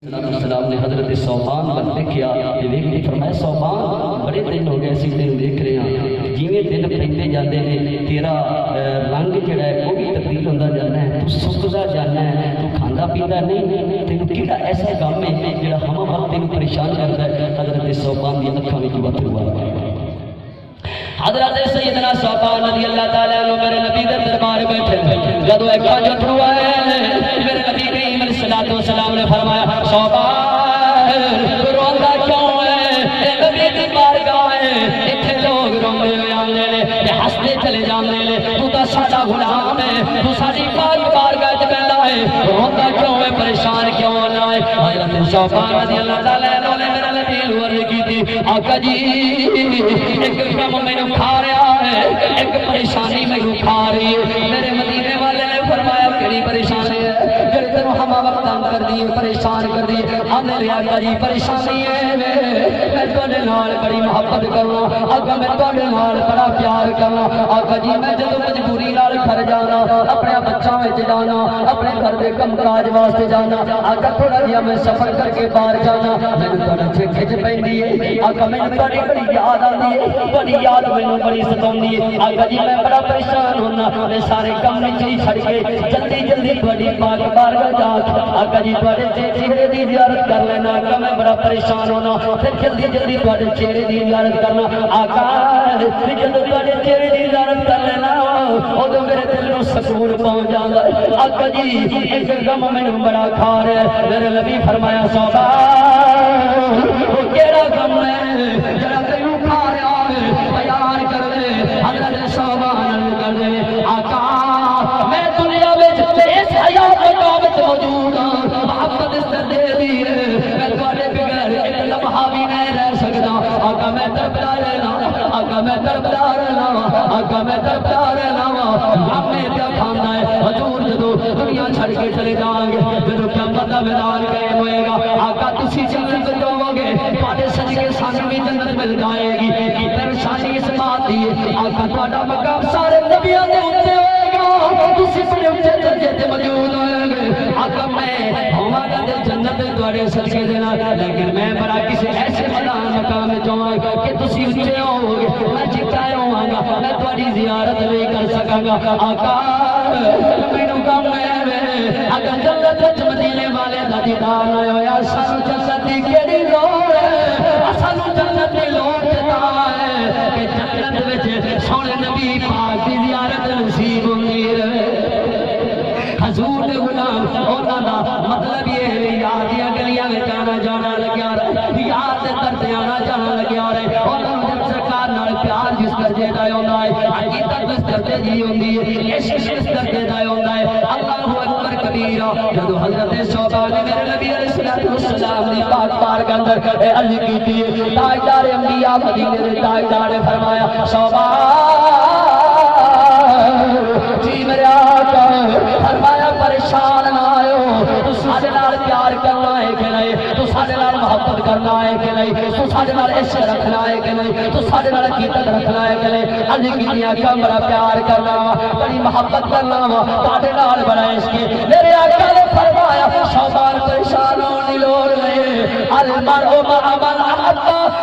السلام نے حضرت صوبان بن دیکھیا تے ویکھ کے فرمایا صوبان بڑے دن ہو گئے اسی تینوں دیکھ رہے ہیں جویں دن پیندے جاندے نے تیرا رنگ جڑا ہے وہ بھی تبدیل ہوندا جاندا ہے تو سکدا جاندا ہے تو کھاندا پیندا نہیں تینوں کیڑا ایسا غم ہے جڑا ہم وقت تینوں پریشان کردا ہے حضرت صوبان دی اکھاں وچ وتر آ حضرت سیدنا صوبان رضی اللہ تعالی عنہ میرے نبی دے دربار بیٹھے جدو اکھاں جو تھرو آئے میرے نبی کریم علیہ الصلوۃ والسلام نے فرمایا صوبان روندا کیوں ہے اے نبی دی بارگاہ ہے ایتھے لوگ روندے ہوئے آندے نے تے ہسدے چلے جاندے نے تو تا ساڈا غلام ہے تو ساڈی پاک بارگاہ تے بیٹھا ہے روندا کیوں ہے پریشان کیوں ہونا ہے حضرت صوبان رضی اللہ تعالی عنہ نے میرے نبی نو عرض کی تھی آقا جی ایک غم مینوں کھا رہا ہے ایک پریشانی مینوں کھا رہی ہے میرے مدینے والے نے فرمایا کیڑی پریشانی ہے جڑی تینوں ہم وقت تنگ کر دی پریشان کر دی میرے آقا جی پریشانی ہے میں تواڈے نال بڑی محبت کرنا آقا میں تواڈے نال بڑا پیار کرنا آقا جی میں جدوں مجبوری نال گھر جانا اپنے بچوں وچ جانا اپنے گھر دے کم کاج واسطے جانا آقا تھوڑا جہا میں سفر کر کے باہر جانا مینوں تواڈے کھچ پیندی ہے آقا مینوں تواڈی بڑی یاد آندی ہے بڑی یاد مینوں بڑی ستوندی ہے آقا جی میں بڑا پریشان ہونا میں سارے کم نہیں چھڑ کے جلدی جلدی تواڈی پاک بارگاہ جا آقا جی تواڈے چہرے دی زیارت کر لینا آقا میں بڑا پریشان ہونا پھر جلدی جلدی تواڈے چہرے دی زیارت کرنا آقا جدوں تواڈے چہرے دی زیارت کر لینا اودوں میرے دل نوں سکون پہنچ جاندا ہے آقا جی ایک غم مینوں بڑا کھا رہا ہے میرے نبی فرمایا صوبان او کیڑا غم ہے جڑا تینوں کھا رہا ہے بیان کر دے حضرت صوبان کر دے آقا میں دنیا وچ اس حیات وچ موجود ہاں محبت اس تے دے دی میں تواڈے بغیر ایک لمحہ بھی نہیں رہ سکدا آقا میں تڑپدا رہنا آقا میں تڑپدا رہنا آقا میں تڑپدا رہنا ہمیں کیا کھانا ہے حضور جدو دنیا چھڑ کے چلے جائیں گے جدو قیامت دا میدان قائم ہوئے گا آقا تسی جنت جاؤ گے تواڈے صدقے سانوں بھی جنت مل جائے گی پریشانی اس بات دی آقا تواڈا مقام سارے نبیوں دے اوتے ہوئے گا تسی بڑے اونچے درجے تے موجود ہوئے گے آقا میں ہوواں گا تے جنت تواڈے صدقے دے نال لیکن میں بڑا کسی ایسے مقام تے جاواں گا کہ تسی اونچے ہو گے میں جھکائے ہوواں گا میں تواڈی زیارت نہیں کر سکاں گا آقا مینوں غم ہے اگر جنت وچ مدینے والے دا دیدار نہ ہویا سانوں جنت دی کیڑی لوڑ ہے سانوں جنت دی لوڑ تا ہے کہ جنت وچ سونے نبی پاک دی زیارت نصیب ہوندی رہے حضور دے غلام انہاں دا مطلب یہ ہے یاد دیاں گلیاں وچ آنا جانا لگیا رہے یاد دے درتے آنا جانا لگیا رہے انہاں دے سرکار نال پیار جس درجے دا ہوندا ہے عقیدت اس درجے دی ہوندی ہے عشق اس درجے دا ہوندا ہے اللہ اکبر کبیرہ جدو حضرت صوبان نے میرے نبی علیہ الصلوۃ والسلام دی پاک بارگاہ اندر عرض کی تھی تاجدار انبیاء مدینے دے تاجدار نے فرمایا صوبان جی میرے آقا فرمایا پریشان نہ آئو تو سارے نال پیار کرنا ہے کہ نہیں تو سارے نال محبت کرنا ہے کہ نہیں تو سارے نال عشق رکھنا ہے کہ نہیں تو سارے نال عقیدت رکھنا ہے کہ نہیں عرض کی آقا بڑا پیار کرنا بڑی محبت کرنا تواڈے نال بڑا عشق میرے آقا نے فرمایا صوبان پریشان ہونے لوڑ نہیں المرء مع من احب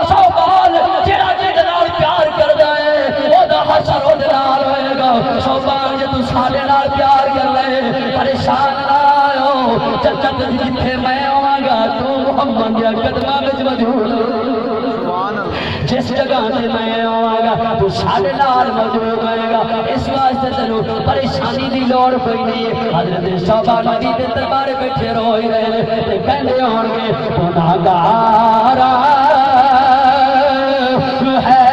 صوبان جڑا جڑے نال پیار کردا ہے او دا حشر او دے نال ہوئے گا صوبان جے تو سارے نال پیار کر لے پریشان نہ آؤ جنت جتھے میں آواں گا تو محمد دے قدماں وچ موجود جس جگہ تے میں آواں گا تو سارے نال موجود ہوئے گا اس واسطے تینوں پریشانی دی لوڑ کوئی نہیں حضرت صوبان نبی دے دربار بیٹھے روئی رہے تے کہندے ہون گے گناہگار ہے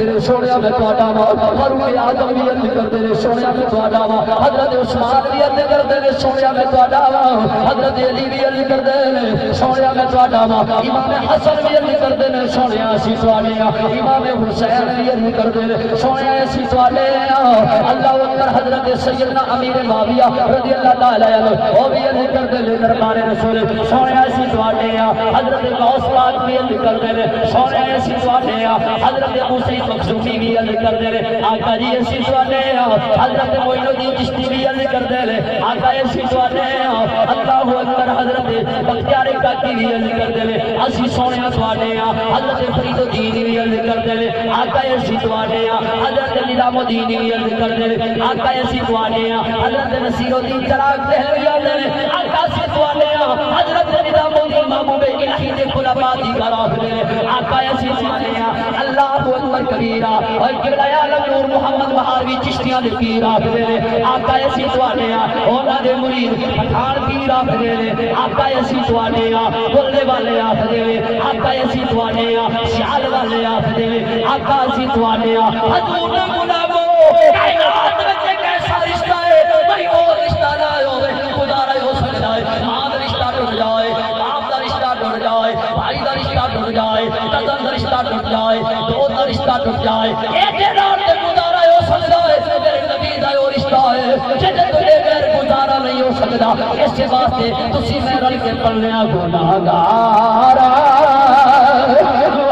نے سونیا میں تہاڈا وا فاروق اعظم بھی عرض کردے نے سونیا میں تہاڈا وا حضرت عثمان بھی عرض کردے نے سونیا میں تہاڈا وا حضرت علی بھی عرض کردے نے سونیا میں تہاڈا وا امام حسن بھی عرض کردے نے سونیا اسی تواڈے آ امام حسین بھی عرض کردے نے سونیا اسی تواڈے آ اللہ اکبر حضرت سیدنا امیر معاویہ رضی اللہ تعالی عنہ وہ بھی عرض کردے نے دربار رسول سونیا اسی تواڈے آ حضرت غوث پاک بھی عرض کردے نے سونیا اسی تواڈے آ حضرت موسی مخزومی بھی عرض کردے نے آقا جی اسی تواڈے آ حضرت معین الدین چشتی بھی عرض کردے نے آقا اسی تواڈے آ اللہ اکبر حضرت بختیار کاکی بھی عرض کردے نے اسی سونیا تواڈے آ حضرت فرید الدین بھی عرض کردے نے آقا اسی تواڈے آ حضرت نظام الدین بھی عرض کردے نے آقا اسی تواڈے آ حضرت نصیر الدین چراغ دہلوی عرض نے آقا اسی تواڈے آ حضرت نظام الدین محبوب الہی دے خلفاء دی گراہ دے آقا اسی تواڈے آ اللہ اکبر کبیرہ اور قبلہ عالم نور محمد مہاروی چشتیاں دے پیر آکھدے نے آقا اسی تواڈے آ انہاں دے مرید پٹھان پیر آکھدے نے آقا اسی تواڈے آ بولے والے آکھدے نے آقا اسی تواڈے آ سیال والے آکھدے نے آقا اسی تواڈے آ حضور نے غلامو کائنات وچ کیسا رشتہ ہے بھائی او رشتہ نہ ہوے خدا نہ ہو سکدا ہے ماں دا رشتہ ٹوٹ جائے باپ دا رشتہ ٹوٹ جائے بھائی دا رشتہ ٹوٹ جائے کزن دا رشتہ ٹوٹ جائے دوست دا رشتہ ٹوٹ جائے ایک نال تے گزارا ہو سکدا ہے میرے نبی دا وہ رشتہ ہے جے تے غیر گزارا نہیں ہو سکدا اس واسطے تسی میں رل کے پڑھنا گناہگار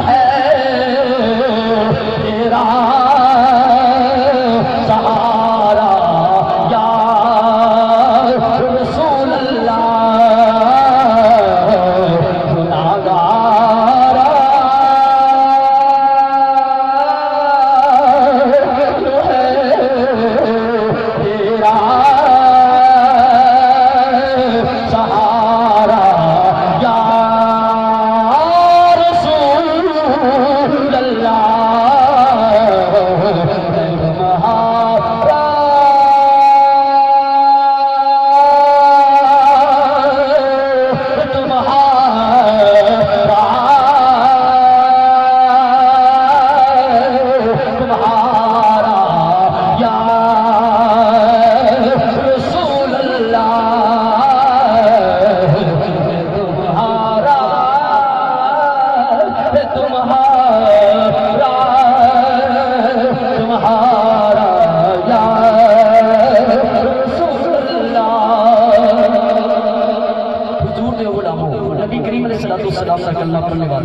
ہے تیرا سہارا یا رسول اللہ گناہگار نبی کریم علیہ الصلوۃ والسلام صلی اللہ علیہ وسلم